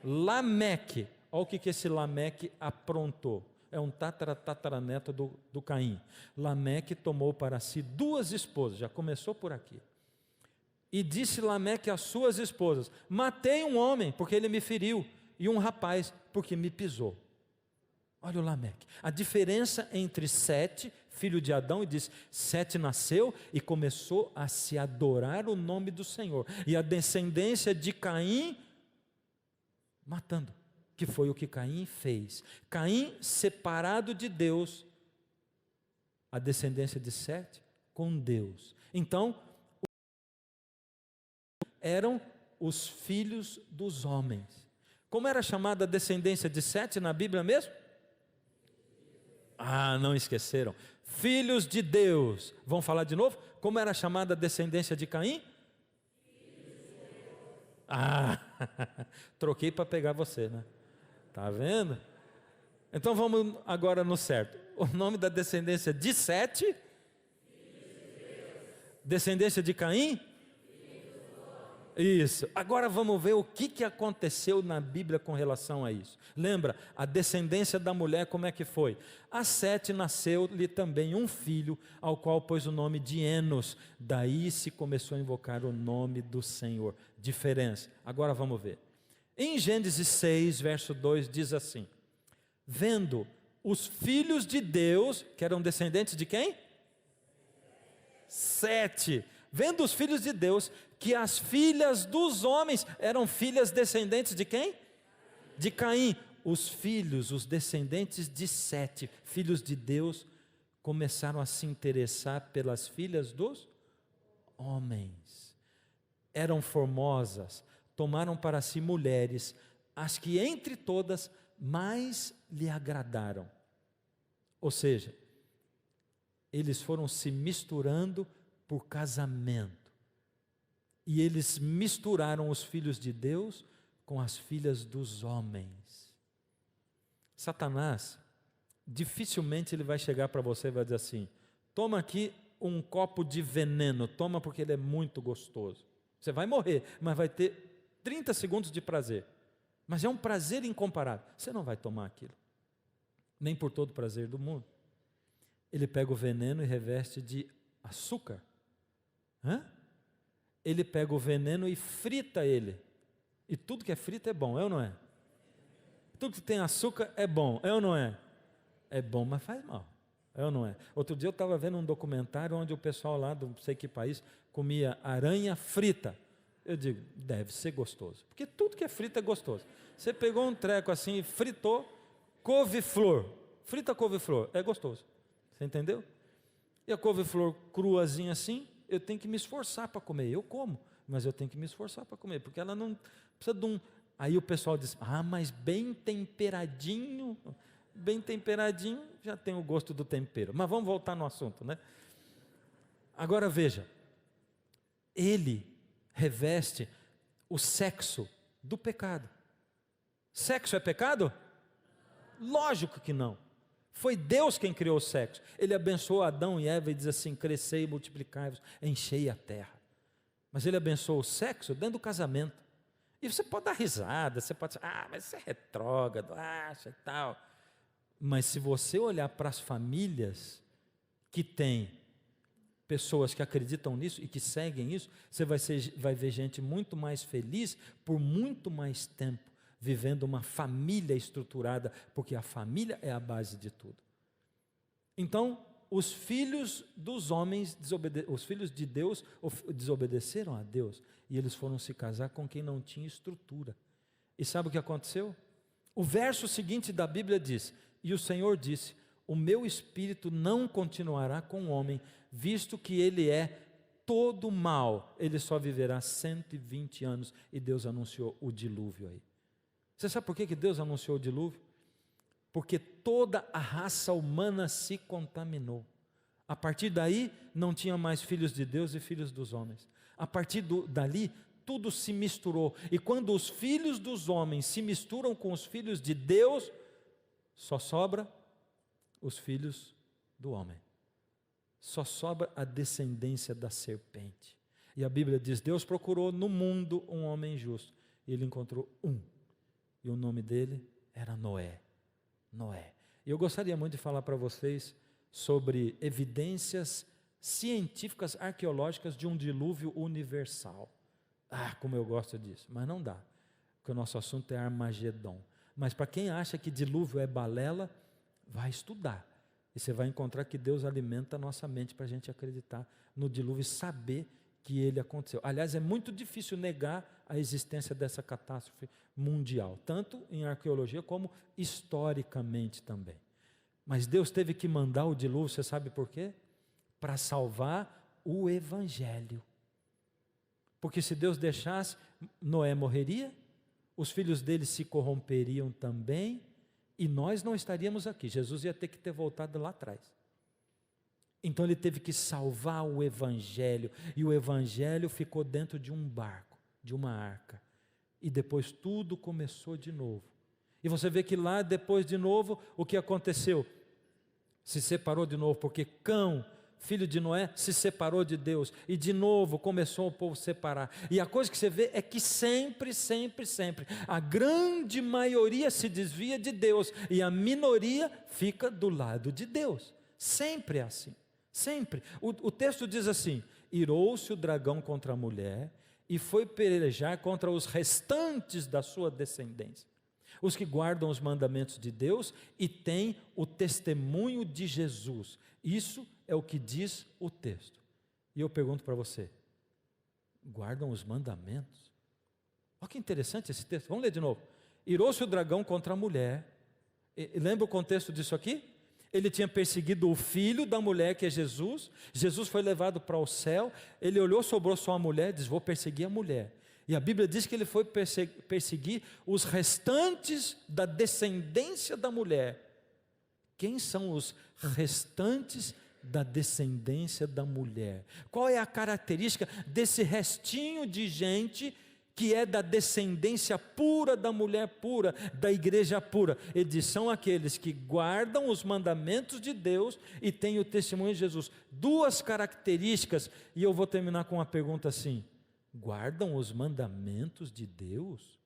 Lameque. Olha o que esse Lameque aprontou. É um tataraneto do Caim. Lameque tomou para si 2 esposas, já começou por aqui. E disse Lameque às suas esposas: matei um homem, porque ele me feriu, e um rapaz, porque me pisou. Olha o Lameque. A diferença entre Sete, filho de Adão, e diz: Sete nasceu e começou a se adorar o nome do Senhor. E a descendência de Caim, matando, que foi o que Caim fez. Caim separado de Deus, a descendência de Sete com Deus. Então, eram os filhos dos homens. Como era chamada a descendência de Sete na Bíblia mesmo? Não esqueceram. Filhos de Deus. Vamos falar de novo? Como era chamada a descendência de Caim? Troquei para pegar você, né? Tá vendo? Então vamos agora no certo. O nome da descendência de Sete? Descendência de Caim? Isso. Agora vamos ver o que aconteceu na Bíblia com relação a isso. Lembra, a descendência da mulher, como é que foi? A Sete nasceu-lhe também um filho, ao qual pôs o nome de Enos. Daí se começou a invocar o nome do Senhor. Diferença. Agora vamos ver. Em Gênesis 6, verso 2, diz assim: vendo os filhos de Deus, que eram descendentes de quem? Sete. Vendo os filhos de Deus, que as filhas dos homens eram filhas descendentes de quem? De Caim. Os filhos, os descendentes de Sete, filhos de Deus, começaram a se interessar pelas filhas dos homens. Eram formosas, tomaram para si mulheres, as que entre todas mais lhe agradaram. Ou seja, eles foram se misturando por casamento. E eles misturaram os filhos de Deus com as filhas dos homens. Satanás, dificilmente ele vai chegar para você e vai dizer assim: toma aqui um copo de veneno, toma porque ele é muito gostoso. Você vai morrer, mas vai ter 30 segundos de prazer. Mas é um prazer incomparável. Você não vai tomar aquilo, nem por todo o prazer do mundo. Ele pega o veneno e reveste de açúcar. Ele pega o veneno e frita ele. E tudo que é frito é bom, é ou não é? Tudo que tem açúcar é bom, é ou não é? É bom, mas faz mal, é ou não é? Outro dia eu estava vendo um documentário onde o pessoal lá do não sei que país comia aranha frita. Eu digo, deve ser gostoso, porque tudo que é frito é gostoso. Você pegou um treco assim e fritou couve-flor. Frita couve-flor, é gostoso. Você entendeu? E a couve-flor cruazinha assim, eu tenho que me esforçar para comer. Eu como, mas eu tenho que me esforçar para comer, porque ela não precisa de um... Aí o pessoal diz, mas bem temperadinho já tem o gosto do tempero. Mas vamos voltar no assunto, né? Agora veja, ele reveste o sexo do pecado. Sexo é pecado? Lógico que não. Foi Deus quem criou o sexo. Ele abençoou Adão e Eva e diz assim: crescei e multiplicai-vos, enchei a terra. Mas ele abençoou o sexo dentro do casamento. E você pode dar risada, você pode dizer, mas você é retrógrado, acha e tal. Mas se você olhar para as famílias que têm pessoas que acreditam nisso e que seguem isso, você vai ver gente muito mais feliz por muito mais tempo, vivendo uma família estruturada, porque a família é a base de tudo. Então, os filhos dos homens, os filhos de Deus, desobedeceram a Deus, e eles foram se casar com quem não tinha estrutura. E sabe o que aconteceu? O verso seguinte da Bíblia diz: e o Senhor disse, o meu espírito não continuará com o homem, visto que ele é todo mal, ele só viverá 120 anos, e Deus anunciou o dilúvio aí. Você sabe por que Deus anunciou o dilúvio? Porque toda a raça humana se contaminou. A partir daí, não tinha mais filhos de Deus e filhos dos homens. A partir dali, tudo se misturou. E quando os filhos dos homens se misturam com os filhos de Deus, só sobra os filhos do homem. Só sobra a descendência da serpente. E a Bíblia diz, Deus procurou no mundo um homem justo. E ele encontrou um. E o nome dele era Noé. Noé. E eu gostaria muito de falar para vocês sobre evidências científicas, arqueológicas de um dilúvio universal. Como eu gosto disso, mas não dá, porque o nosso assunto é Armagedon. Mas para quem acha que dilúvio é balela, vai estudar. E você vai encontrar que Deus alimenta a nossa mente para a gente acreditar no dilúvio e saber que ele aconteceu. Aliás, é muito difícil negar a existência dessa catástrofe mundial, tanto em arqueologia como historicamente também. Mas Deus teve que mandar o dilúvio, você sabe por quê? Para salvar o evangelho. Porque se Deus deixasse, Noé morreria, os filhos dele se corromperiam também, e nós não estaríamos aqui. Jesus ia ter que ter voltado lá atrás. Então ele teve que salvar o evangelho, e o evangelho ficou dentro de um barco, de uma arca. E depois tudo começou de novo. E você vê que lá depois de novo, o que aconteceu? Se separou de novo, porque Cão, filho de Noé, se separou de Deus. E de novo começou o povo a separar. E a coisa que você vê é que sempre, a grande maioria se desvia de Deus. E a minoria fica do lado de Deus. Sempre é assim. Sempre. O texto diz assim: irou-se o dragão contra a mulher e foi pelejar contra os restantes da sua descendência, os que guardam os mandamentos de Deus e têm o testemunho de Jesus. Isso é o que diz o texto. E eu pergunto para você: guardam os mandamentos? Olha que interessante esse texto. Vamos ler de novo. Irou-se o dragão contra a mulher. Lembra o contexto disso aqui? Ele tinha perseguido o filho da mulher, que é Jesus. Jesus foi levado para o céu. Ele olhou, sobrou só a mulher, diz: vou perseguir a mulher. E a Bíblia diz que ele foi perseguir os restantes da descendência da mulher. Quem são os restantes da descendência da mulher? Qual é a característica desse restinho de gente que é da descendência pura da mulher pura, da igreja pura? Ele diz: são aqueles que guardam os mandamentos de Deus e têm o testemunho de Jesus. Duas características, e eu vou terminar com uma pergunta assim: guardam os mandamentos de Deus?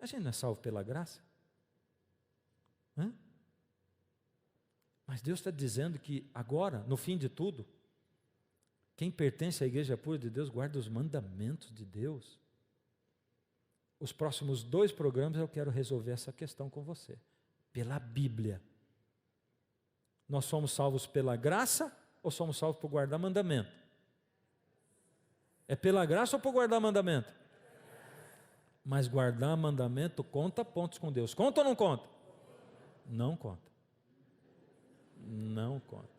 A gente não é salvo pela graça? Hã? Mas Deus está dizendo que agora, no fim de tudo, quem pertence à igreja pura de Deus guarda os mandamentos de Deus. Os próximos 2 programas eu quero resolver essa questão com você. Pela Bíblia. Nós somos salvos pela graça ou somos salvos por guardar mandamento? É pela graça ou por guardar mandamento? Mas guardar mandamento conta pontos com Deus. Conta ou não conta? Não conta. Não conta.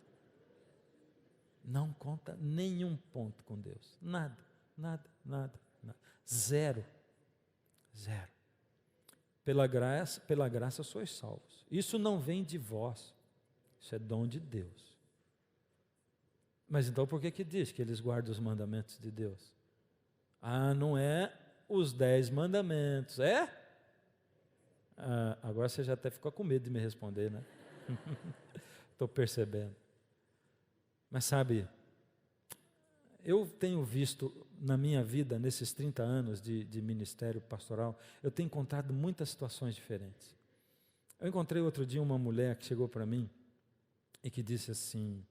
Não conta nenhum ponto com Deus. Nada. Zero. Pela graça sois salvos. Isso não vem de vós. Isso é dom de Deus. Mas então por que diz que eles guardam os mandamentos de Deus? Ah, não é os 10 mandamentos, é? Ah, agora você já até ficou com medo de me responder, né? Estou percebendo. Mas sabe, eu tenho visto na minha vida, nesses 30 anos de ministério pastoral, eu tenho encontrado muitas situações diferentes. Eu encontrei outro dia uma mulher que chegou para mim e que disse assim: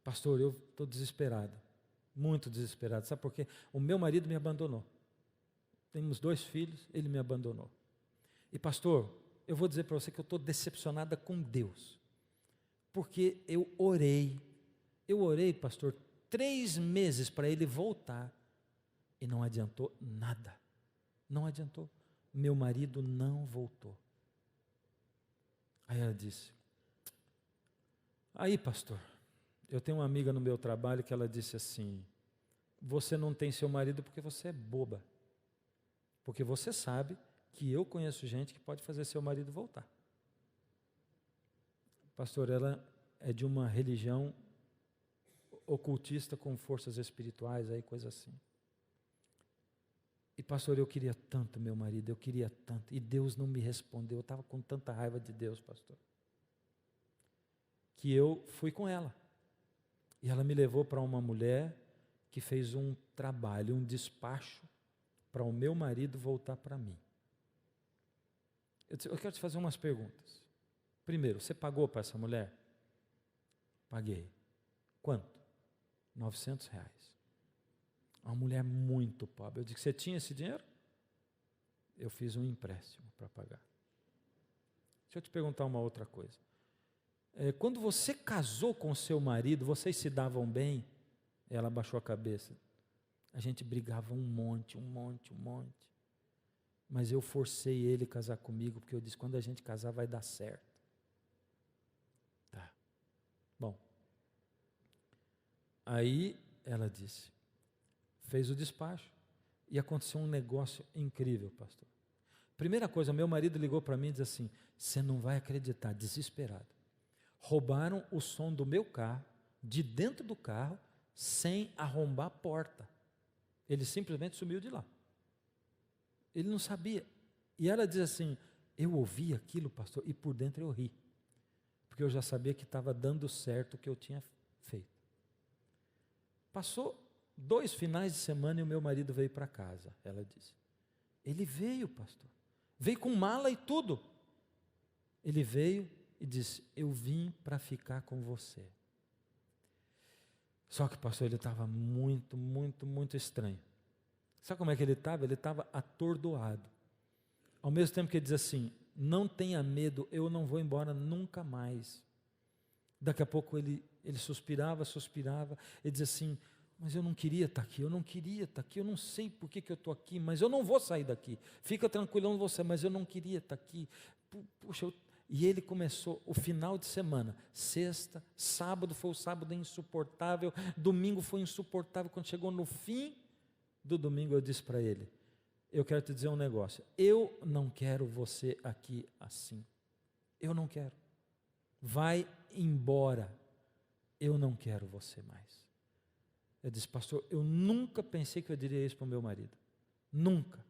pastor, eu estou desesperada, muito desesperada. Sabe por quê? O meu marido me abandonou. Temos 2 filhos, ele me abandonou. E pastor, eu vou dizer para você que eu estou decepcionada com Deus. Porque eu orei, pastor, 3 meses para ele voltar. E não adiantou nada. Não adiantou. Meu marido não voltou. Aí ela disse: aí pastor, eu tenho uma amiga no meu trabalho que ela disse assim: você não tem seu marido porque você é boba. Porque você sabe que eu conheço gente que pode fazer seu marido voltar. Pastor, ela é de uma religião ocultista com forças espirituais, aí coisa assim. E pastor, eu queria tanto meu marido, eu queria tanto, e Deus não me respondeu. Eu estava com tanta raiva de Deus, pastor, que eu fui com ela. E ela me levou para uma mulher que fez um trabalho, um despacho, para o meu marido voltar para mim. Eu disse: eu quero te fazer umas perguntas. Primeiro, você pagou para essa mulher? Paguei. Quanto? R$900. Uma mulher muito pobre. Eu disse: você tinha esse dinheiro? Eu fiz um empréstimo para pagar. Deixa eu te perguntar uma outra coisa. Quando você casou com seu marido, vocês se davam bem? Ela abaixou a cabeça. A gente brigava um monte. Mas eu forcei ele a casar comigo, porque eu disse: quando a gente casar vai dar certo. Tá. Bom. Aí ela disse, fez o despacho, e aconteceu um negócio incrível, pastor. Primeira coisa, meu marido ligou para mim e disse assim: você não vai acreditar, desesperado. Roubaram o som do meu carro, de dentro do carro, sem arrombar a porta. Ele simplesmente sumiu de lá. Ele não sabia. E ela diz assim, eu ouvi aquilo, pastor, e por dentro eu ri, porque eu já sabia que estava dando certo o que eu tinha feito. Passou 2 finais de semana e o meu marido veio para casa, ela disse. Ele veio, pastor, veio com mala e tudo. Ele veio e disse, eu vim para ficar com você. Só que, pastor, ele estava muito, muito, muito estranho. Sabe como é que ele estava? Ele estava atordoado. Ao mesmo tempo que ele diz assim, não tenha medo, eu não vou embora nunca mais. Daqui a pouco ele suspirava, ele dizia assim, mas eu não queria estar aqui, eu não sei por que eu estou aqui, mas eu não vou sair daqui. Fica tranquilão você, mas eu não queria estar aqui. Puxa, E ele começou o final de semana, sexta, sábado foi o sábado insuportável, domingo foi insuportável. Quando chegou no fim do domingo, eu disse para ele, eu quero te dizer um negócio, eu não quero você aqui assim, eu não quero, vai embora, eu não quero você mais. Eu disse, pastor, eu nunca pensei que eu diria isso para o meu marido, nunca.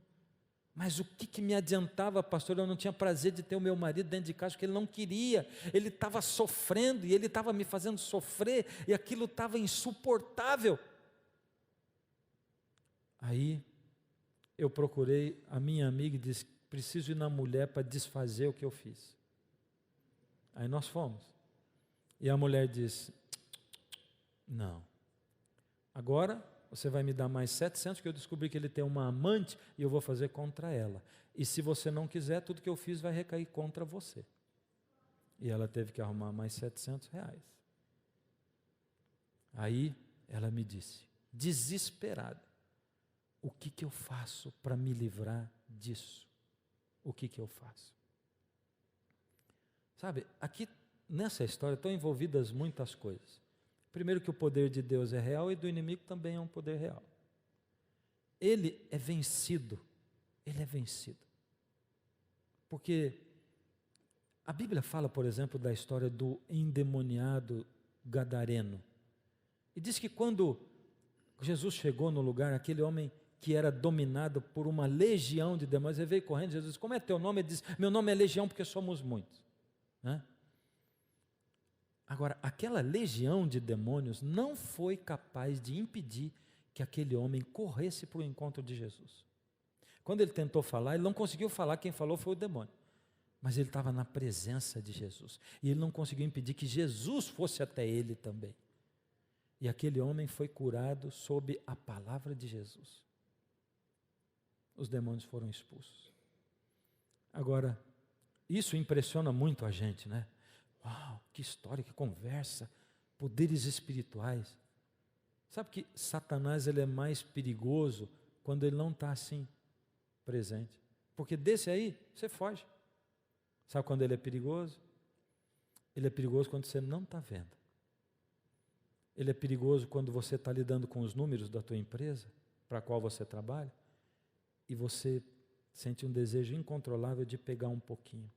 Mas o que me adiantava, pastor? Eu não tinha prazer de ter o meu marido dentro de casa, porque ele não queria, ele estava sofrendo, e ele estava me fazendo sofrer, e aquilo estava insuportável. Aí, eu procurei a minha amiga e disse, preciso ir na mulher para desfazer o que eu fiz. Aí nós fomos, e a mulher disse, não, agora você vai me dar mais 700, que eu descobri que ele tem uma amante, e eu vou fazer contra ela. E se você não quiser, tudo que eu fiz vai recair contra você. E ela teve que arrumar mais 700 reais. Aí, ela me disse, desesperada, o que eu faço para me livrar disso? O que eu faço? Sabe, aqui nessa história estão envolvidas muitas coisas. Primeiro que o poder de Deus é real e do inimigo também é um poder real. Ele é vencido, porque a Bíblia fala, por exemplo, da história do endemoniado gadareno, e diz que quando Jesus chegou no lugar, aquele homem que era dominado por uma legião de demônios, ele veio correndo, Jesus disse, como é teu nome? Ele disse, meu nome é legião porque somos muitos, né? Agora, aquela legião de demônios não foi capaz de impedir que aquele homem corresse para o encontro de Jesus. Quando ele tentou falar, ele não conseguiu falar, quem falou foi o demônio. Mas ele estava na presença de Jesus. E ele não conseguiu impedir que Jesus fosse até ele também. E aquele homem foi curado sob a palavra de Jesus. Os demônios foram expulsos. Agora, isso impressiona muito a gente, né? Uau, que história, que conversa, poderes espirituais. Sabe que Satanás ele é mais perigoso quando ele não está assim, presente. Porque desse aí, você foge. Sabe quando ele é perigoso? Ele é perigoso quando você não está vendo. Ele é perigoso quando você está lidando com os números da tua empresa, para a qual você trabalha, e você sente um desejo incontrolável de pegar um pouquinho.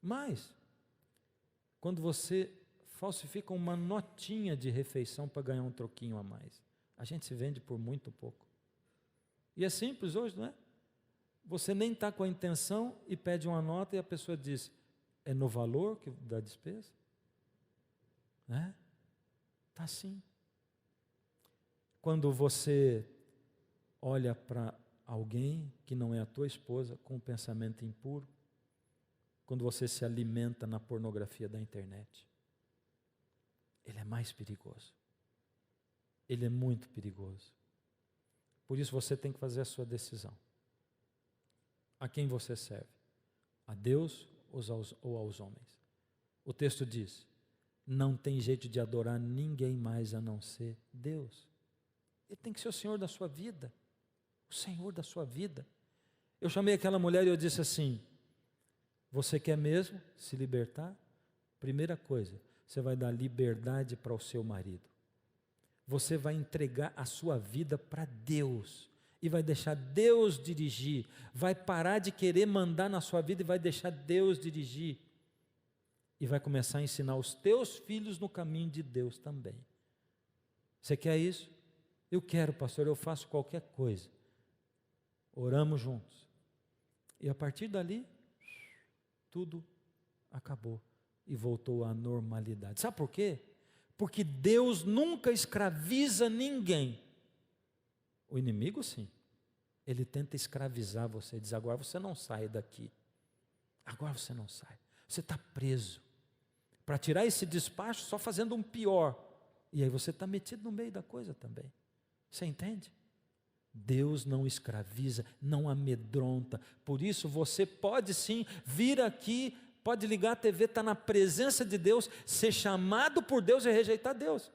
Mas quando você falsifica uma notinha de refeição para ganhar um troquinho a mais, a gente se vende por muito pouco. E é simples hoje, não é? Você nem está com a intenção e pede uma nota e a pessoa diz, é no valor da despesa? Né? Está assim. Quando você olha para alguém que não é a tua esposa com um pensamento impuro, quando você se alimenta na pornografia da internet, ele é mais perigoso. Ele é muito perigoso. Por isso você tem que fazer a sua decisão. A quem você serve? A Deus ou aos homens? O texto diz, não tem jeito de adorar ninguém mais a não ser Deus. Ele tem que ser o Senhor da sua vida. O Senhor da sua vida. Eu chamei aquela mulher e eu disse assim, você quer mesmo se libertar? Primeira coisa, você vai dar liberdade para o seu marido. Você vai entregar a sua vida para Deus e vai deixar Deus dirigir. Vai parar de querer mandar na sua vida e vai deixar Deus dirigir. E vai começar a ensinar os teus filhos no caminho de Deus também. Você quer isso? Eu quero, pastor, eu faço qualquer coisa. Oramos juntos. E a partir dali, tudo acabou e voltou à normalidade. Sabe por quê? Porque Deus nunca escraviza ninguém. O inimigo, sim. Ele tenta escravizar você, diz: agora você não sai daqui. Agora você não sai. Você está preso. Para tirar esse despacho, só fazendo um pior. E aí você está metido no meio da coisa também. Você entende? Deus não escraviza, não amedronta. Por isso você pode sim vir aqui, pode ligar a TV, estar na presença de Deus, ser chamado por Deus e rejeitar Deus.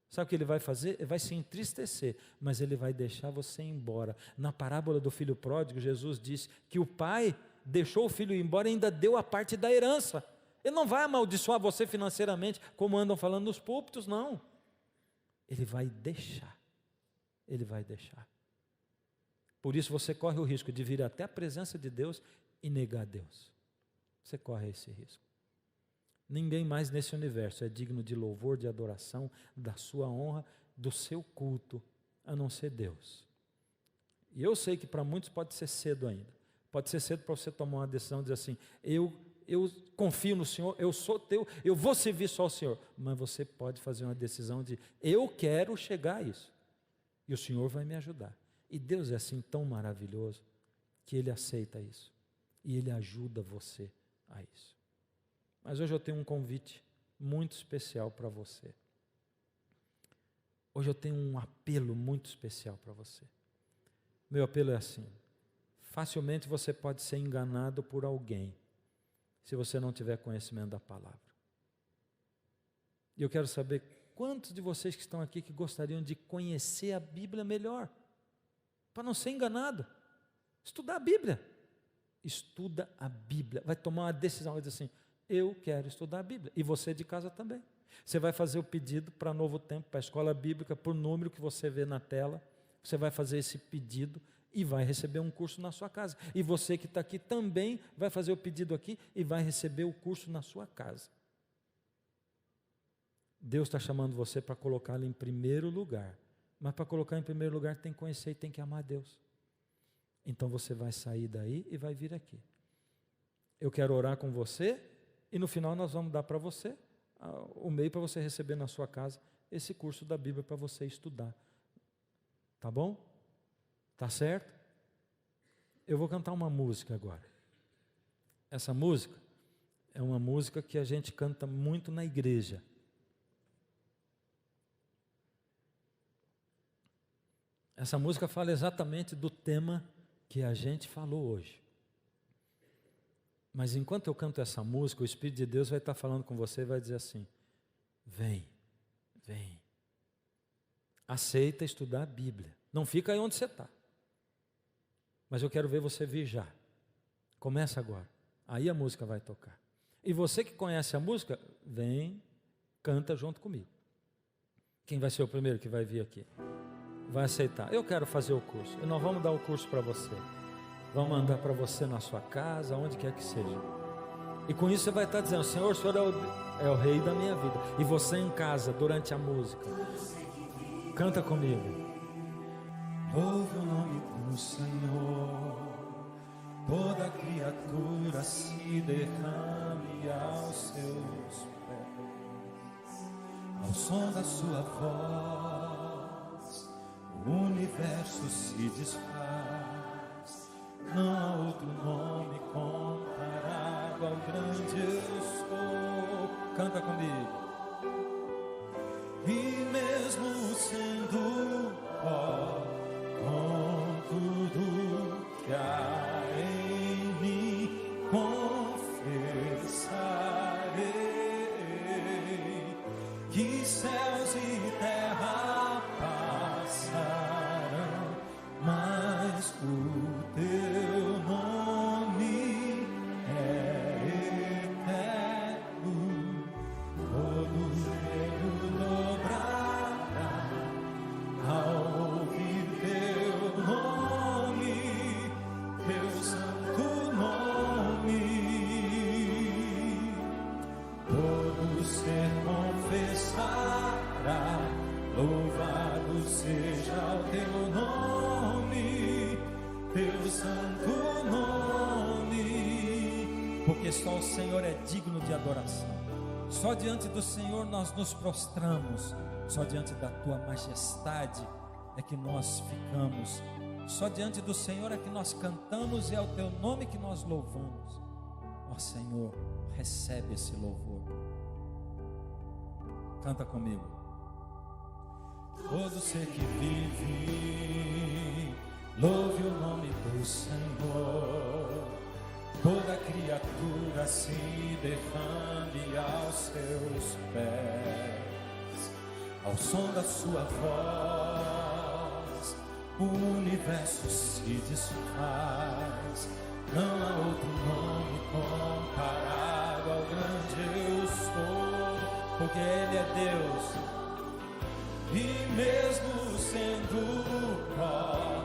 Sabe o que ele vai fazer? Ele vai se entristecer, mas ele vai deixar você ir embora. Na parábola do filho pródigo, Jesus disse que o pai deixou o filho ir embora e ainda deu a parte da herança. Ele não vai amaldiçoar você financeiramente, como andam falando nos púlpitos, não. Ele vai deixar. Ele vai deixar. Por isso você corre o risco de vir até a presença de Deus e negar Deus. Você corre esse risco. Ninguém mais nesse universo é digno de louvor, de adoração, da sua honra, do seu culto, a não ser Deus. E eu sei que para muitos pode ser cedo ainda. Pode ser cedo para você tomar uma decisão, dizer assim: eu confio no Senhor, eu sou teu, eu vou servir só ao Senhor. Mas você pode fazer uma decisão de: eu quero chegar a isso. E o Senhor vai me ajudar. E Deus é assim tão maravilhoso que Ele aceita isso. E Ele ajuda você a isso. Mas hoje eu tenho um convite muito especial para você. Hoje eu tenho um apelo muito especial para você. Meu apelo é assim: facilmente você pode ser enganado por alguém, se você não tiver conhecimento da palavra. E eu quero saber quantos de vocês que estão aqui que gostariam de conhecer a Bíblia melhor, para não ser enganado. Estudar a Bíblia. Estuda a Bíblia. Vai tomar uma decisão, vai dizer assim: eu quero estudar a Bíblia. E você de casa também. Você vai fazer o pedido para Novo Tempo, para a escola bíblica, por número que você vê na tela. Você vai fazer esse pedido e vai receber um curso na sua casa. E você que está aqui também vai fazer o pedido aqui e vai receber o curso na sua casa. Deus está chamando você para colocá-lo em primeiro lugar. Mas para colocar em primeiro lugar tem que conhecer e tem que amar Deus. Então você vai sair daí e vai vir aqui. Eu quero orar com você e no final nós vamos dar para você o meio para você receber na sua casa esse curso da Bíblia para você estudar. Tá bom? Tá certo? Eu vou cantar uma música agora. Essa música é uma música que a gente canta muito na igreja. Essa música fala exatamente do tema que a gente falou hoje. Mas enquanto eu canto essa música, o Espírito de Deus vai estar falando com você e vai dizer assim: vem, vem. Aceita estudar a Bíblia. Não fica aí onde você está. Mas eu quero ver você vir já. Começa agora. Aí a música vai tocar. E você que conhece a música, vem, canta junto comigo. Quem vai ser o primeiro que vai vir aqui? Vai aceitar. Eu quero fazer o curso. E nós vamos dar o curso para você. Vamos mandar para você na sua casa, onde quer que seja. E com isso você vai estar dizendo: Senhor, o Senhor é o rei da minha vida. E você em casa, durante a música, canta comigo. Louve o nome do Senhor, toda criatura se derrame aos seus pés. Ao som da sua voz, o universo se desfaz. Não há outro nome comparado ao grande eu sou. Canta comigo. E mesmo sendo pó, com tudo que há em mim, confessarei que céus e terra passarão, mas o teu nome é eterno. Todo joelho dobrará ao ouvir teu nome, teu santo nome. Todo ser confessará, louvado seja o teu nome. teu santo nome, porque só o Senhor é digno de adoração. Só diante do Senhor nós nos prostramos, só diante da tua majestade é que nós ficamos, só diante do Senhor é que nós cantamos e é o teu nome que nós louvamos. Ó Senhor, recebe esse louvor. Canta comigo. todo ser que vive, louve o nome do Senhor. Toda criatura se derrame aos seus pés, ao som da sua voz, o universo se desfaz. Não há outro nome comparado ao grande eu sou, porque Ele é Deus, e mesmo sendo pó,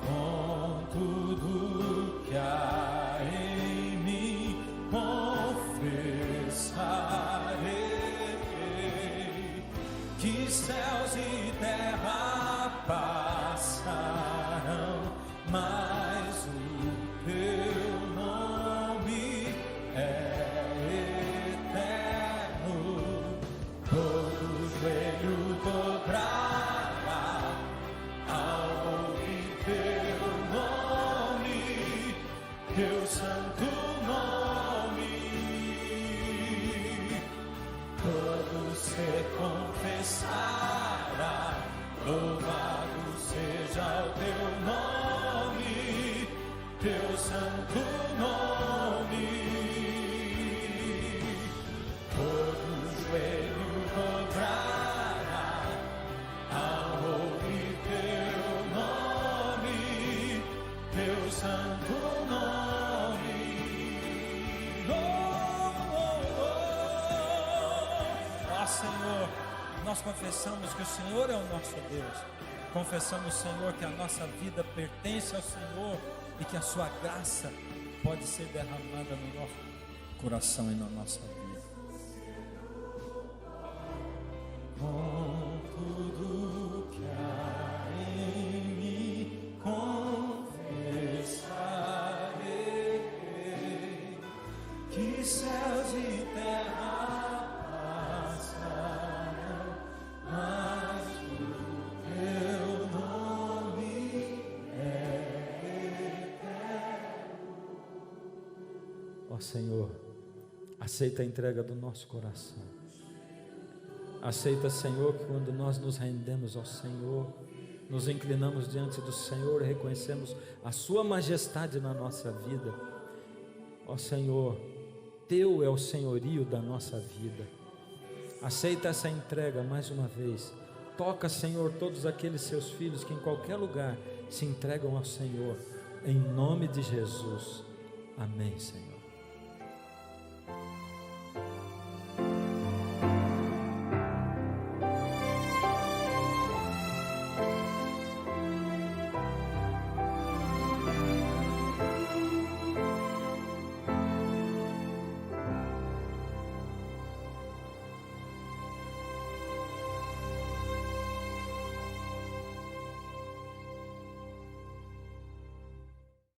com tudo que há em mim, confessarei que céus e terra passarão, mas o teu nome é eterno. Todo joelho dobrará ao ouvir teu nome, teu santo nome. Todo ser confessará, louvado seja o teu nome, teu santo nome. Todo joelho dobrará ao ouvir teu nome, teu santo nome. Ó Senhor, nós confessamos que o Senhor é o nosso Deus. Confessamos, Senhor, que a nossa vida pertence ao Senhor e que a sua graça pode ser derramada no nosso coração e na nossa vida. Com tudo que há em mim, confessarei que céus e terra passarão, mas o teu nome é eterno. Ó Senhor, aceita a entrega do nosso coração. Aceita, Senhor, que quando nós nos rendemos ao Senhor, nos inclinamos diante do Senhor e reconhecemos a sua majestade na nossa vida. Ó Senhor, teu é o senhorio da nossa vida. Aceita essa entrega mais uma vez. Toca, Senhor, todos aqueles seus filhos que em qualquer lugar se entregam ao Senhor, em nome de Jesus. Amém, Senhor.